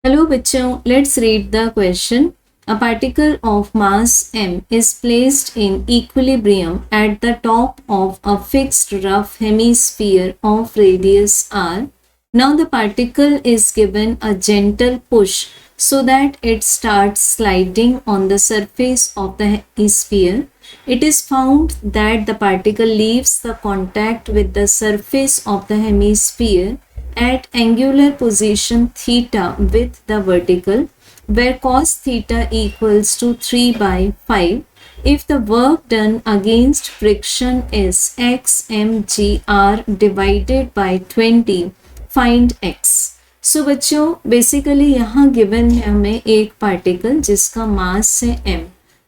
Hello बच्चों, let's read the question. A particle of mass m is placed in equilibrium at the top of a fixed rough hemisphere of radius r. Now the particle is given a gentle push so that it starts sliding on the surface of the hemisphere. It is found that the particle leaves the contact with the surface of the hemisphere at angular position theta with the vertical, where cos theta equals to 3 by 5. If the work done against friction is x mgr divided by 20, find x. So बच्चों basically यहाँ given है हमें एक particle जिसका मास है m.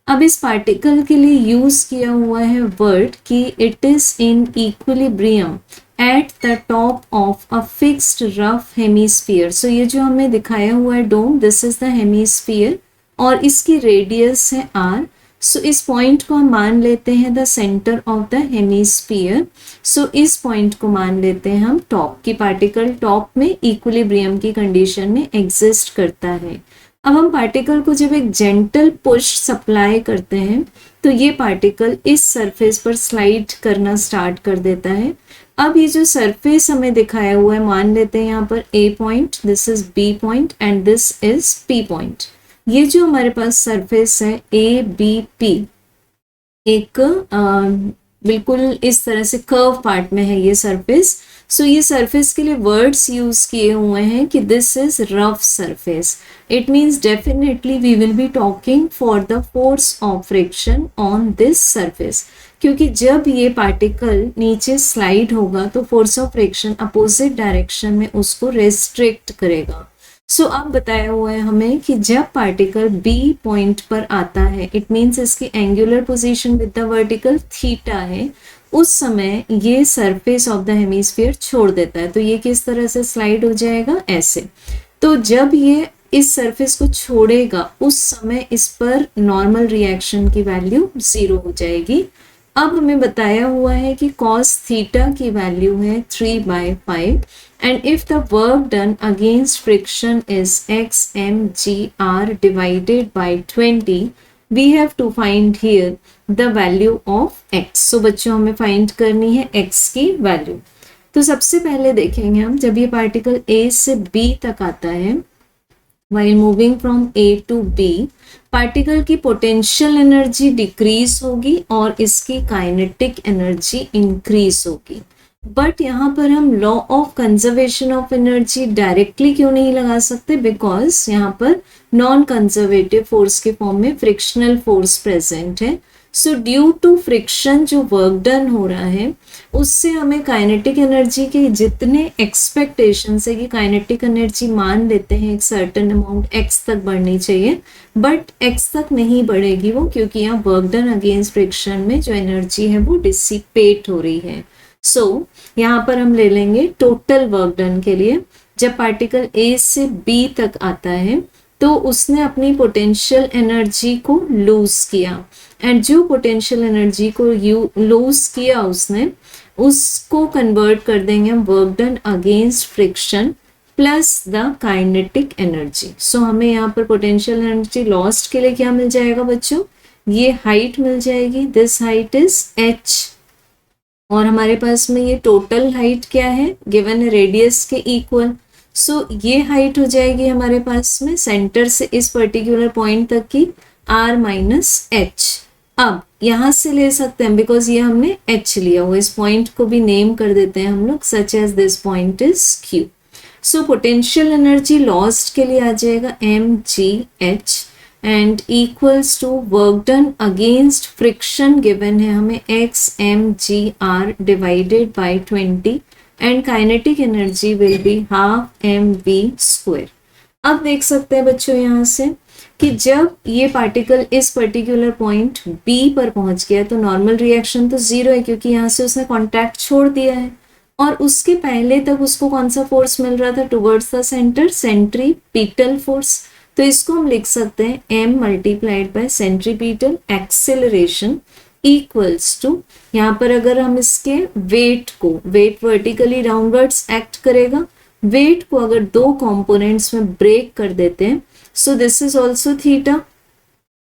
अब इस particle के लिए यूज किया हुआ है वर्ड कि it is in equilibrium at the top of a fixed rough hemisphere. So ये जो हमें दिखाया हुआ है dome, this is the hemisphere और इसकी रेडियस है आर. सो इस पॉइंट को हम मान लेते हैं the centre of the hemisphere. So इस पॉइंट को मान लेते हैं हम टॉप की. पार्टिकल टॉप में इक्विलिब्रियम की कंडीशन में एग्जिस्ट करता है. अब हम पार्टिकल को जब एक जेंटल पुश सप्लाई करते हैं तो ये पार्टिकल इस सरफेस पर स्लाइड करना स्टार्ट कर देता है. अब ये जो सरफेस हमें दिखाया हुआ है, मान लेते हैं यहाँ पर A point, this is B point and this is P point. ये जो हमारे पास सरफेस है ए बी पी, एक बिल्कुल इस तरह से कर्व पार्ट में है ये सरफेस. सो ये सरफेस के लिए वर्ड्स यूज किए हुए हैं कि this is rough surface. It means definitely we will be talking for the force of friction on this surface, क्योंकि जब ये पार्टिकल नीचे स्लाइड होगा तो force of friction opposite direction में उसको रेस्ट्रिक्ट करेगा. सो अब बताया हुआ है हमें कि जब पार्टिकल बी पॉइंट पर आता है, इट मीन्स इसकी angular position with the vertical theta है, उस समय ये सरफेस ऑफ द हेमीस्फीयर छोड़ देता है. तो ये किस तरह से स्लाइड हो जाएगा, ऐसे. तो जब ये इस सरफेस को छोड़ेगा उस समय इस पर नॉर्मल रिएक्शन की वैल्यू 0 हो जाएगी. अब हमें बताया हुआ है कि cos थीटा की वैल्यू है 3/5 and if the work done against friction is x mgr divided by 20, we have to find here the value of x. So बच्चों हमें फाइंड करनी है x की वैल्यू. तो सबसे पहले देखेंगे हम, जब ये पार्टिकल a से b तक आता है, while moving from A to B, particle की पोटेंशियल एनर्जी डिक्रीज होगी और इसकी काइनेटिक एनर्जी इंक्रीज होगी. बट यहाँ पर हम law of conservation of energy directly क्यों नहीं लगा सकते, बिकॉज यहाँ पर नॉन कंजर्वेटिव फोर्स के फॉर्म में फ्रिक्शनल फोर्स प्रेजेंट है. सो ड्यू टू फ्रिक्शन जो वर्क डन हो रहा है उससे हमें काइनेटिक एनर्जी के जितने एक्सपेक्टेशन है कि काइनेटिक एनर्जी मान लेते हैं एक सर्टेन अमाउंट x तक बढ़नी चाहिए, बट x तक नहीं बढ़ेगी वो, क्योंकि यहाँ वर्क डन अगेंस्ट फ्रिक्शन में जो एनर्जी है वो डिसिपेट हो रही है. सो यहाँ पर हम ले लेंगे टोटल वर्क डन के लिए. जब पार्टिकल A से B तक आता है तो उसने अपनी पोटेंशियल एनर्जी को लूज किया एंड जो पोटेंशियल एनर्जी को लूज किया उसने, उसको कन्वर्ट कर देंगे हम work done against friction plus the kinetic energy. So हमें यहाँ पर पोटेंशियल एनर्जी लॉस्ट के लिए क्या मिल जाएगा बच्चों, ये हाइट मिल जाएगी, दिस हाइट इज h. और हमारे पास में ये टोटल हाइट क्या है, गिवन रेडियस के इक्वल. सो ये हाइट हो जाएगी हमारे पास में सेंटर से इस पर्टिकुलर पॉइंट तक की r माइनस h. अब यहाँ से ले सकते हैं बिकॉज ये हमने h लिया हुआ, इस पॉइंट को भी नेम कर देते हैं हम लोग, such as this point is q. So potential energy lost के लिए आ जाएगा mgh and equals to work done against friction given है हमें x mgr divided by 20 and kinetic energy will be half mv². अब देख सकते हैं बच्चों यहाँ से कि जब ये पार्टिकल इस पर्टिकुलर पॉइंट B पर पहुंच गया तो नॉर्मल रिएक्शन तो 0 है, क्योंकि यहाँ से उसने कांटेक्ट छोड़ दिया है. और उसके पहले तक उसको कौन सा फोर्स मिल रहा था towards the centre, centripetal force. तो इसको हम लिख सकते हैं m multiplied by centripetal acceleration equals to, यहाँ पर अगर हम इसके वेट को, वेट वर्टिकली डाउनवर्ड्स एक्ट करेगा, वेट को अगर दो कंपोनेंट्स में ब्रेक कर देते हैं, so this is also theta,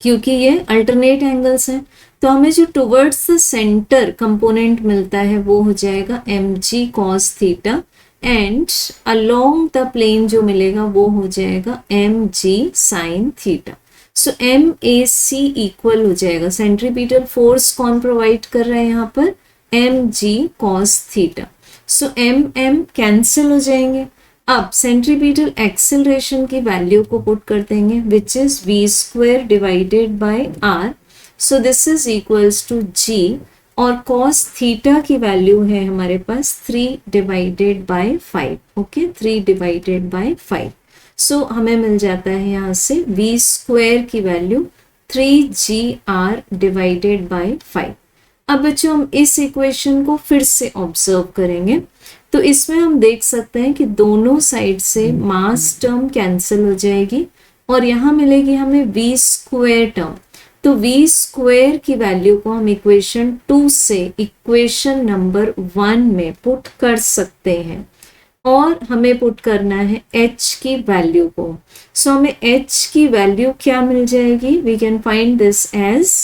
क्योंकि ये अल्टरनेट एंगल्स हैं। तो हमें जो टुवर्ड्स द सेंटर कंपोनेंट मिलता है वो हो जाएगा mg cos theta, and along the plane जो मिलेगा वो हो जाएगा mg sin theta. So MAC equal हो जाएगा, सेंट्रीपिटल फोर्स कौन प्रोवाइड कर रहा है यहाँ पर, mg cos theta. So m cancel हो जाएंगे। अब सेंट्रीपिटल एक्सेलरेशन की वैल्यू को पुट कर देंगे, which is v² divided by r। So this is equals to g, और cos थीटा की वैल्यू है हमारे पास 3 divided by 5। Okay, 3 divided by 5। So हमें मिल जाता है यहाँ से v² की वैल्यू 3gr डिवाइडेड बाय 5। अब बच्चों हम इस इक्वेशन को फिर से ऑब्जर्व करेंगे, तो इसमें हम देख सकते हैं कि दोनों साइड से मास टर्म कैंसिल हो जाएगी और यहाँ मिलेगी हमें v² टर्म। तो v² की वैल्यू को हम इक्वेशन 2 से इक्वेशन नंबर 1 में पुट कर सकते हैं, और हमें पुट करना है h की वैल्यू को। सो हमें h की वैल्यू क्या मिल जाएगी, we can find this as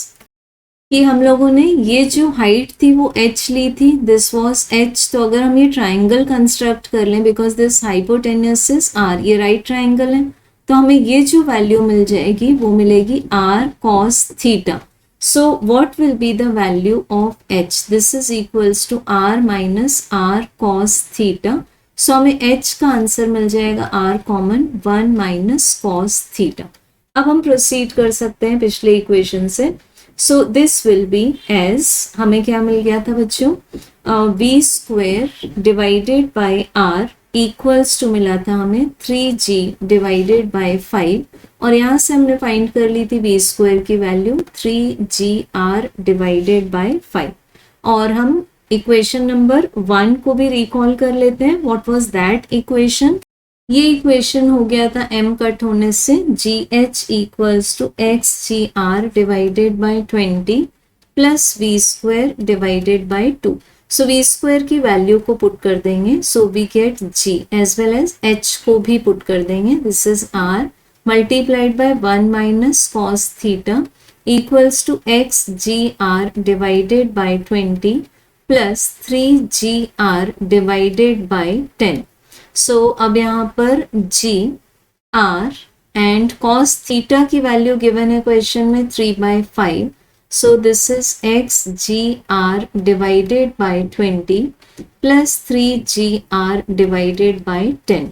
कि हम लोगों ने ये जो हाइट थी वो h ली थी, दिस वाज h। तो अगर हम ये ट्राइंगल कंस्ट्रक्ट कर लें, because this hypotenuse is r, ये राइट ट्राइंगल है, तो हमें ये जो वैल्यू मिल जाएगी वो मिलेगी r cos theta. So what will be the value of h, this is equals to r minus r cos theta. So हमें h का आंसर मिल जाएगा r common 1 minus cos theta. अब हम प्रोसीड कर सकते हैं पिछले इक्वेशन से। So this will be as, हमें क्या मिल गया था बच्चों, v² divided by r equals to मिला था हमें 3g डिवाइडेड बाय 5, और यहाँ से हमने फाइंड कर ली थी v² की वैल्यू 3gr डिवाइडेड बाय 5। और हम इक्वेशन नंबर 1 को भी रिकॉल कर लेते हैं। व्हाट वाज दैट इक्वेशन, ये इक्वेशन हो गया था m कट होने से gh equals to xgr divided by 20 plus v² divided by 2। So v² की वैल्यू को पुट कर देंगे, so we get g as well as h को भी पुट कर देंगे, this is r multiplied by 1 minus cos theta equals to xgr divided by 20 plus 3gr divided by 10। सो अब यहाँ पर g r and cos theta की value given है question में 3/5। सो this is xgr divided by 20 plus 3gr divided by 10।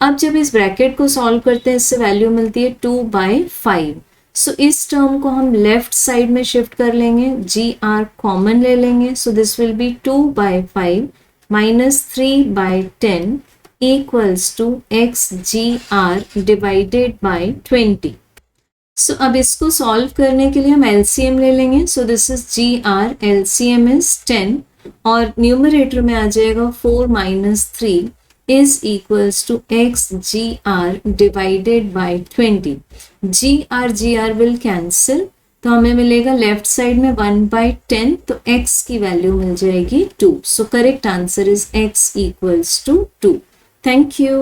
अब जब इस bracket को सॉल्व करते हैं, इससे वैल्यू मिलती है 2/5। सो इस टर्म को हम लेफ्ट साइड में शिफ्ट कर लेंगे, gr कॉमन ले लेंगे, so this will be 2/5 minus 3/10 equals to xgr divided by 20। So अब इसको सॉल्व करने के लिए हम LCM ले लेंगे, so this is gr, LCM is 10, और न्यूमरेटर में आ जाएगा 4 minus 3 is equals to xgr divided by 20। gr will cancel, तो हमें मिलेगा लेफ्ट साइड में 1/10, तो x की वैल्यू मिल जाएगी 2। So correct answer is x equals to 2। Thank you.